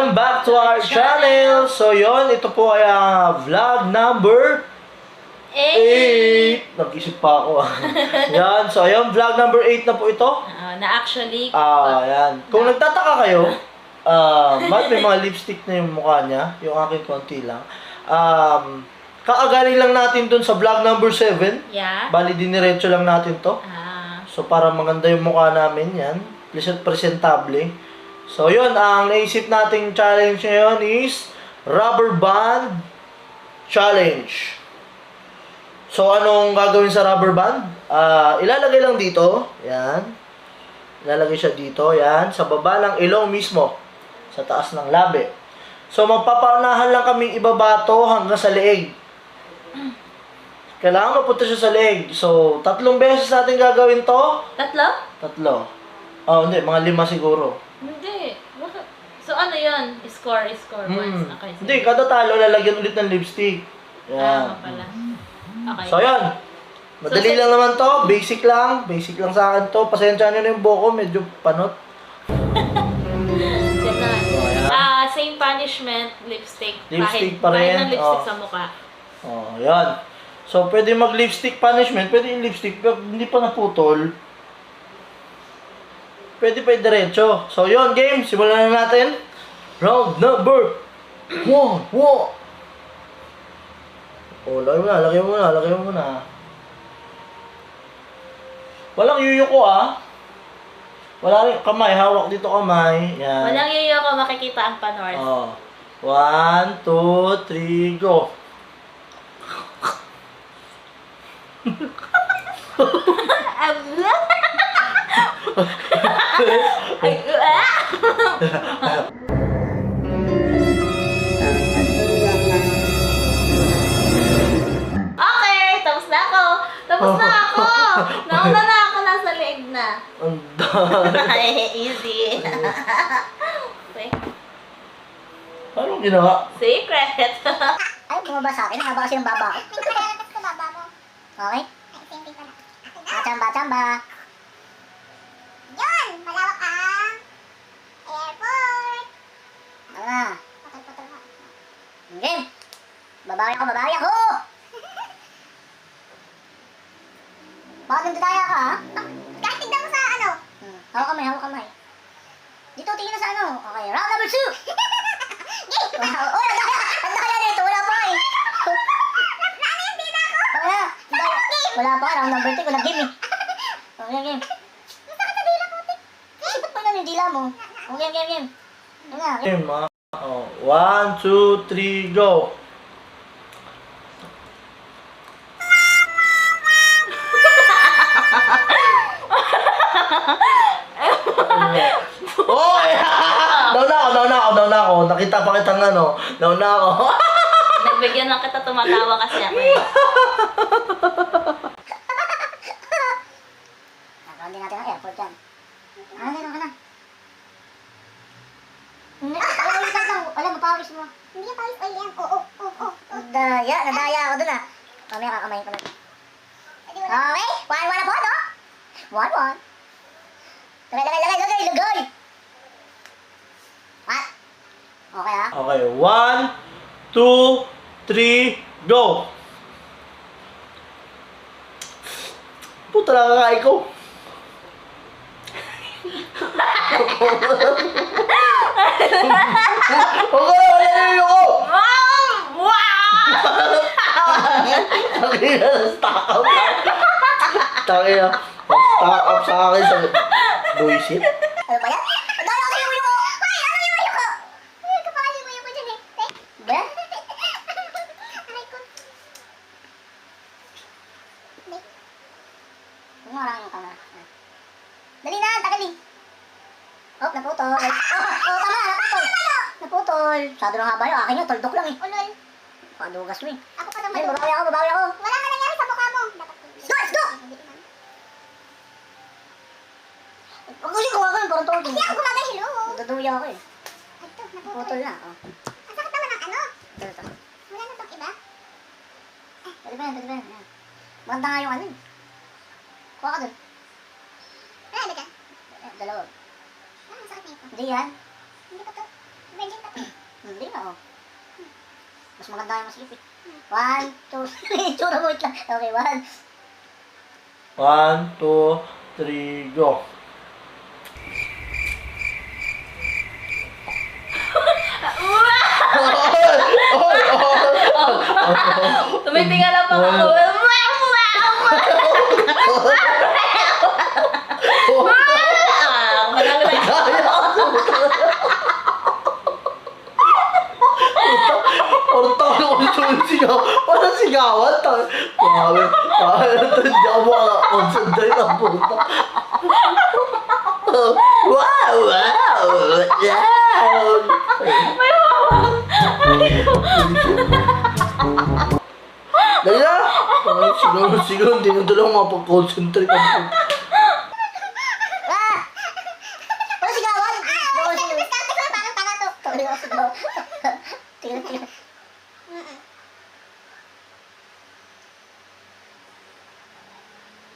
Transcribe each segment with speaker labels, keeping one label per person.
Speaker 1: Welcome back to our channel! So yon, ito po ay vlog number 8. Nag-isip pa ako. Yan, so ayun, vlog number 8 na po ito.
Speaker 2: Na actually,
Speaker 1: yan. Kung nagtataka kayo, may mga lipstick na yung mukha niya, yung akin konti lang. Kaagaling lang natin dun sa vlog number 7.
Speaker 2: yeah.
Speaker 1: Bali, diniretso lang natin to. So, para maganda yung mukha namin, yan. Presentable. So, yun, ang naisip nating challenge ngayon is Rubber Band Challenge. So, anong gagawin sa rubber band? Ilalagay lang dito. Yan. Ilalagay siya dito. Yan. Sa baba ng ilong mismo. Sa taas ng labi. So, magpapaunahan lang kaming ibabato hanggang sa leeg. Kailangan mapunta siya sa leeg. So, 3 beses natin gagawin to.
Speaker 2: 3?
Speaker 1: 3. Oh, hindi. Mga 5 siguro.
Speaker 2: Hindi. Bakit? So, ano yun? Score once. Okay.
Speaker 1: Hindi, kada talo lalagyan ulit ng lipstick. Yan.
Speaker 2: Pala. Okay.
Speaker 1: So, yan. Madali lang naman to. Basic lang. Basic lang sa akin to. Pasensya nyo na yung buhok ko. Medyo panot.
Speaker 2: Yan na. Same punishment, lipstick.
Speaker 1: Lipstick pa rin.
Speaker 2: Kahit ng lipstick sa mukha.
Speaker 1: Oh, yan. So, pwede mag-lipstick punishment. Pwede yung lipstick. Pero hindi pa naputol. Pwede pa yung diretso. So, yun, game. Simulan na natin. Round number 1. Oh, lagay mo na. Walang yuyuko Wala rin kamay, hawak dito kamay. Yan.
Speaker 2: Walang yuyuko, makikita ang panors.
Speaker 1: Oh. 1, 2, 3, go.
Speaker 2: Okay, tapos na ako. Nauna na ako, nasa leeg na.
Speaker 1: Ang dami.
Speaker 2: Easy. Okay.
Speaker 1: Anong ginawa?
Speaker 2: Secret.
Speaker 3: Ay, bumaba sa akin. Haba kasi ng baba ko.
Speaker 4: Hindi ko lalabas sa baba mo.
Speaker 3: Okay?
Speaker 4: Ay, same thing pala.
Speaker 3: Chamba.
Speaker 4: Yun! Malawak ang airport.
Speaker 3: Ano na?
Speaker 4: Patol-patol ka.
Speaker 3: Game! Babawi ako! Bakit nagdadaya ka, ha?
Speaker 4: Kahit tignan mo sa ano.
Speaker 3: Hawak kamay. Dito, tingin na sa ano. Okay, round number 2! Oh, nagdaya dito. Wala pa eh.
Speaker 4: Ano yung dila ko?
Speaker 3: Wala pa, round number 3. Walang game eh. Okay, game.
Speaker 4: Masakit sa dila ko, tik.
Speaker 3: Ba't pa yun yung dila mo? Okay, game. Ano na?
Speaker 1: Game, 1, 2, 3, go. Oh! Down na ako. Nakita pa kitang ano. Down na ako.
Speaker 2: Nagbigyan lang kita, tumatawa kasi ako eh.
Speaker 3: Nagawin din natin ang airport yan. Ano na? Wala, mapawis mo.
Speaker 4: Hindi yung pawis oil yan. Oo.
Speaker 3: Nadaya ako dun Mamaya kakamayin ko na. Okay, 1-1 na po, no? 1-1. Lagay. What? Okay, ha?
Speaker 1: Okay, 1, 2, 3, go. Puta lang kakain ko. Yan ako. Tangina, stock up. Tangina, stock up sa akin sa bullshit.
Speaker 3: Ano ba yan? Nadaya ako sa yuyo ko!
Speaker 4: Hoy, ano yung uyo ko? Uy, kapakali mo yung ko dyan eh. Tek.
Speaker 3: Ba?
Speaker 4: Aray ko. Tek.
Speaker 3: Marang yung kamera. Dali na, tagali. Oh, naputol. Tama, naputol. Masyado ng haba yun. Akin yun, toldok lang eh.
Speaker 4: Ulol.
Speaker 3: Padugas mo eh.
Speaker 4: Ako pa naman.
Speaker 3: Ay, babawi ako.
Speaker 4: Wala ka nangyari sa mukha mo.
Speaker 3: Stop! Kasi kung ako yun, parang toldok.
Speaker 4: Hindi ako gumagahilo.
Speaker 3: Duduya ako eh.
Speaker 4: Ay, ito,
Speaker 3: Putol
Speaker 4: naputol.
Speaker 3: na.
Speaker 4: Ang sakit naman ng ano.
Speaker 3: Ito.
Speaker 4: Wala na itong iba.
Speaker 3: Pwede ba yan? Yan. Maganda nga yung ano eh. Kuha ka dun.
Speaker 4: Wala ba dyan?
Speaker 3: Dalawa.
Speaker 4: Ah, ang sakit na ito.
Speaker 3: Hindi yan.
Speaker 4: Hindi ko to. Virgin ka pa.
Speaker 3: Hindi na, oh. Mas maganda yung masilip eh. 1, 2, 3. Tsura mo, wait lang. Okay, 1.
Speaker 1: 1, 2, 3, go.
Speaker 2: Tumitingala pa ako.
Speaker 1: Parang tawag ako sigaw. Parang sigawan. Grabe. Hindi ako makakonsentrate ang puta. Wow! Wow! Wow! Dali na! Sigaw. Hindi na dala ako mapag-concentrate ang puta.
Speaker 3: Ah! Ano sigawan? Bawal sigaw.
Speaker 4: Discount ko parang tanga to.
Speaker 3: Tuloy ako sigaw. Tingnan.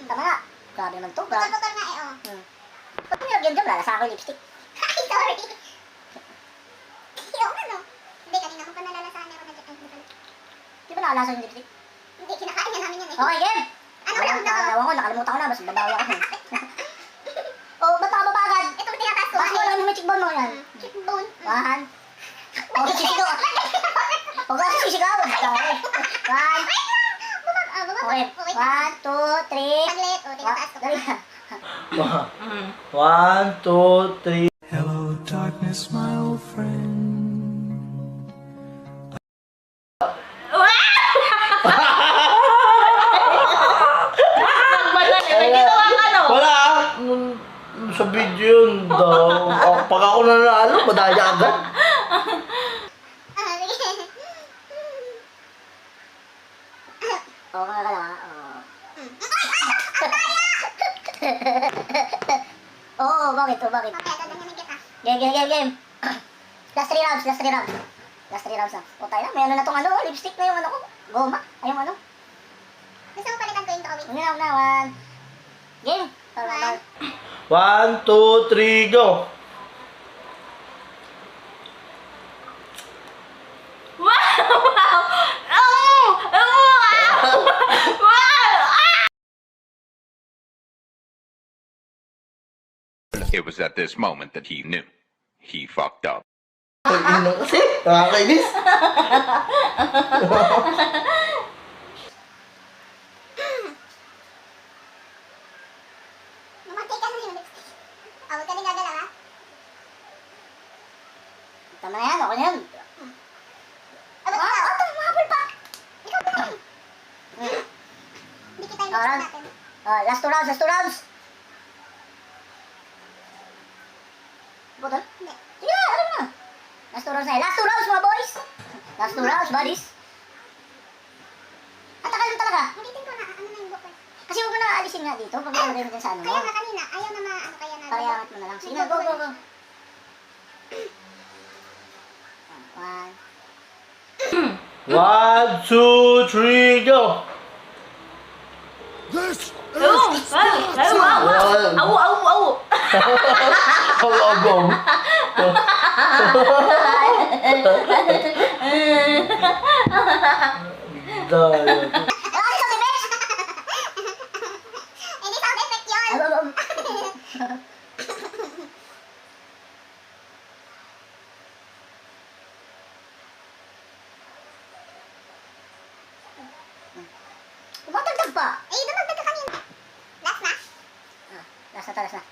Speaker 3: Tama na. Grabe naman to. Grabe.
Speaker 4: Putol-putol nga eh, oh.
Speaker 3: Ba't mo nilagyan dyan? Lalasa ako yung lipstick.
Speaker 4: Ay, sorry. Oo nga, no? Hindi, kanina ko pa nalalasahan ako na dyan. Ay, hindi pala.
Speaker 3: Di ba nakalasa yung lipstick?
Speaker 4: Hindi, kinakain na namin yan eh.
Speaker 3: Okay, game!
Speaker 4: Ano, wala akong dalawa.
Speaker 3: Nakalawa ko, nakalimutan ko na. Mas babawi ako. Oh, ba't nakababa agad?
Speaker 4: Ito mo tinataas ko.
Speaker 3: Bakit wala yung cheekbone mo yan?
Speaker 4: Cheekbone.
Speaker 3: 1. Oh, sisigaw. Huwag ka sisigaw. Okay. 1. Okay. 1, 2, 3.
Speaker 4: Saglit. O, tinataas ko.
Speaker 3: Dali.
Speaker 1: 1, 2, 3.
Speaker 5: Hello, darkness, my old friend.
Speaker 2: Nagmadali. May ginawa ka, no?
Speaker 1: Wala! Sa video yun daw. Pag ako nanalo, madaya agad.
Speaker 4: Ah, sige.
Speaker 3: Oo, nga ka lang ha. Oo, bakit? Bakit?
Speaker 4: Okay, dadalhin kita.
Speaker 3: Game. Last 3 rounds. Last 3 rounds na. O tayo na, may ano na tong ano, lipstick na yung ano ko. Goma. Ay, yung ano.
Speaker 4: Gusto mo palitan ko yung drawing?
Speaker 3: Una na, 1. Game. Tara.
Speaker 1: 1, 2, 3, go!
Speaker 6: It was at this moment that he knew. He fucked up.
Speaker 1: Ang ina kasi, nakakainis.
Speaker 4: Mamatay ka na yung lipstick. Ah, huwag ka din gagalaw, ha?
Speaker 3: Tama na yan, okay na yan.
Speaker 4: Ito, mahabol pa. Ikaw pa. Hindi kita yung
Speaker 3: Alright.
Speaker 4: lipstick natin.
Speaker 3: Last 2 rounds. Butol?
Speaker 4: Hindi.
Speaker 3: Sige na, alam mo na. Last 2 rounds na. Last 2 rounds, mga boys. Last 2 rounds, buddies. Ang tagal mo talaga.
Speaker 4: Ulitin ko na, ano na yung book ko.
Speaker 3: Kasi huwag mo na aalisin nga dito. Pag nalagay mo dyan sa ano mo.
Speaker 4: Kaya nga kanina, ayaw na ano kaya na.
Speaker 3: Pakiangat mo na lang. Sige na, go. 1.
Speaker 1: 1, 2, 3, go! Aw. Dahil.
Speaker 3: Ano sa times?
Speaker 4: Hindi sound effect yun.
Speaker 3: Tumatagdag pa.
Speaker 4: Eh, dumagdag ka kanina. Last na?
Speaker 3: Last na.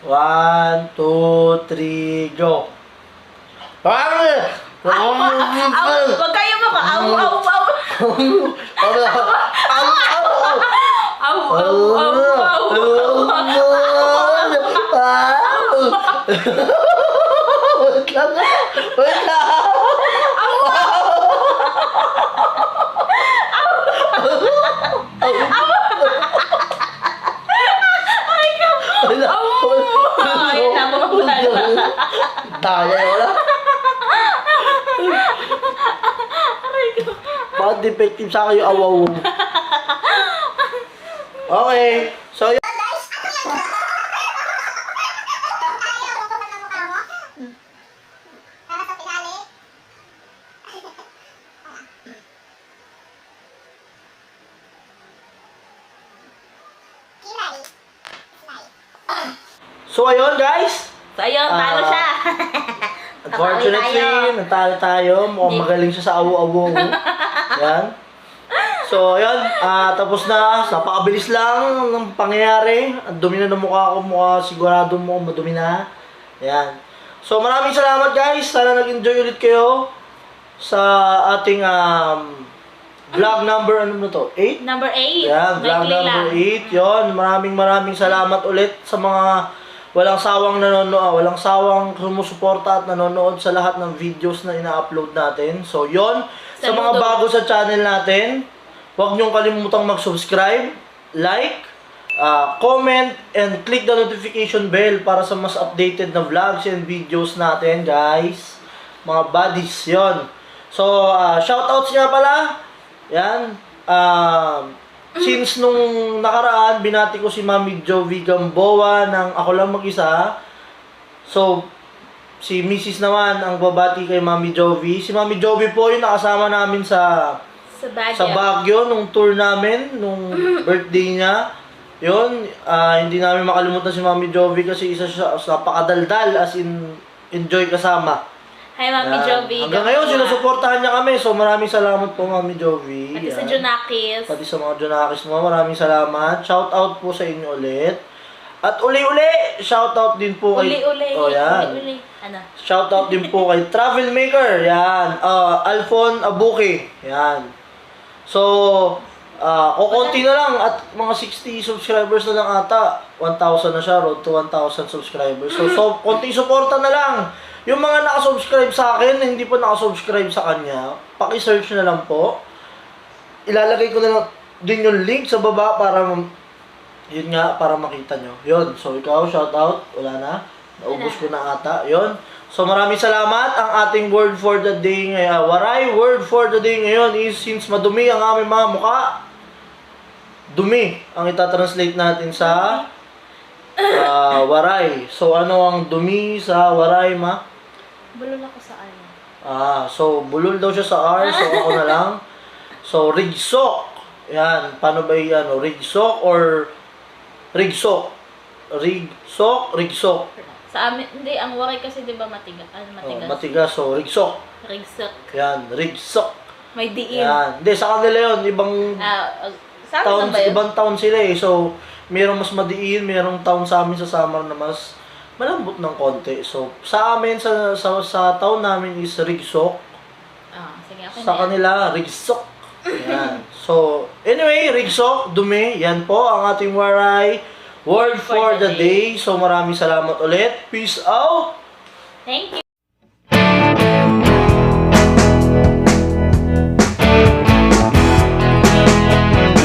Speaker 1: One, 2, 3, go! Pare!
Speaker 2: Wag kayo maka.
Speaker 1: Wait lang!
Speaker 2: Ayun na, bumabula na.
Speaker 1: Daya, wala. Bakit defective sa kayo awaw? Okay, so yun.
Speaker 4: Guys,
Speaker 1: So, ayun guys.
Speaker 2: So, ayun, talo
Speaker 1: Ah,
Speaker 2: siya.
Speaker 1: Unfortunately, natalo tayo. Mukhang magaling siya sa awo-awo. Yan. So, ayun. Tapos na. Napakabilis lang ng pangyayari. Ang dumi na ng mukha ko. Mukha sigurado mo madumi na. Yan. So, maraming salamat guys. Sana nag-enjoy ulit kayo sa ating vlog number, ano na to? 8?
Speaker 2: Number 8.
Speaker 1: Yan, vlog number 8. Yon, maraming salamat ulit sa mga walang sawang nanonood, walang sawang sumusuporta at nanonood sa lahat ng videos na ina-upload natin. So, yon, sa mga
Speaker 2: Saludo.
Speaker 1: bago sa channel natin, huwag niyong kalimutang mag-subscribe, like, comment, and click the notification bell para sa mas updated na vlogs and videos natin, guys. Mga buddies, yon. So, shoutouts nga pala. Yan. Since nung nakaraan, binati ko si Mami Jovi Gamboa ng Ako Lang Mag-isa. So, si Mrs. naman ang babati kay Mami Jovi. Si Mami Jovi po yung nakasama namin sa Baguio nung tour namin, nung birthday niya. Yun, hindi namin makalimutan si Mami Jovi kasi isa siya sa napakadaldal, as in enjoy kasama.
Speaker 2: Hi, Mami
Speaker 1: Yan.
Speaker 2: Jovi.
Speaker 1: Hanggang ngayon, sinusuportahan niya kami. So, maraming salamat po, Mami Jovi.
Speaker 2: Pati sa
Speaker 1: Yan.
Speaker 2: Junakis.
Speaker 1: Pati sa mga Junakis mo, maraming salamat. Shout out po sa inyo ulit. At uli-uli, shout out din po kay...
Speaker 2: Uli-uli.
Speaker 1: Oh, yan.
Speaker 2: Uli-uli. Ano?
Speaker 1: Shout out din po kay Travel Maker. Yan. Alphon Abuke. Yan. So, kukunti na lang at mga 60 subscribers na lang ata. 1,000 na siya, road to 1,000 subscribers. So konting suporta na lang. Yung mga nakasubscribe sa akin, hindi pa nakasubscribe sa kanya, paki-search na lang po. Ilalagay ko na lang din yung link sa baba para, yun nga, para makita nyo. Yun, so ikaw, shout out. Wala na. Naubos ko na ata. Yun. So maraming salamat. Ang ating word for the day ngayon, waray word for the day ngayon is, since madumi ang aming mga mukha, dumi ang itatranslate natin sa waray. So ano ang dumi sa waray, ma?
Speaker 2: Bulol ako sa ano.
Speaker 1: So bulol daw siya sa R, so ako na lang. So rigsok. Yan, paano ba 'yan? Rigsok or rigsok? Rigsok.
Speaker 2: Sa amin, hindi, ang waray kasi di ba matigas? Ano matigas?
Speaker 1: Matigas, so rigsok.
Speaker 2: Rigsok.
Speaker 1: Yan, rigsok.
Speaker 2: May diin.
Speaker 1: Yan. Hindi, sa kanila yun, ibang
Speaker 2: Sa amin
Speaker 1: town,
Speaker 2: na ba yun?
Speaker 1: ibang town sila eh. So, mayroong mas madiin, mayroong town sa amin sa Samar na mas malambot ng konti. So, sa amin, sa town namin is rigsok.
Speaker 2: Sige, okay
Speaker 1: Sa
Speaker 2: na yan.
Speaker 1: kanila, rigsok. Yan. So, anyway, rigsok, dumi. Yan po ang ating waray word for the day. So, maraming salamat ulit. Peace out!
Speaker 2: Thank you.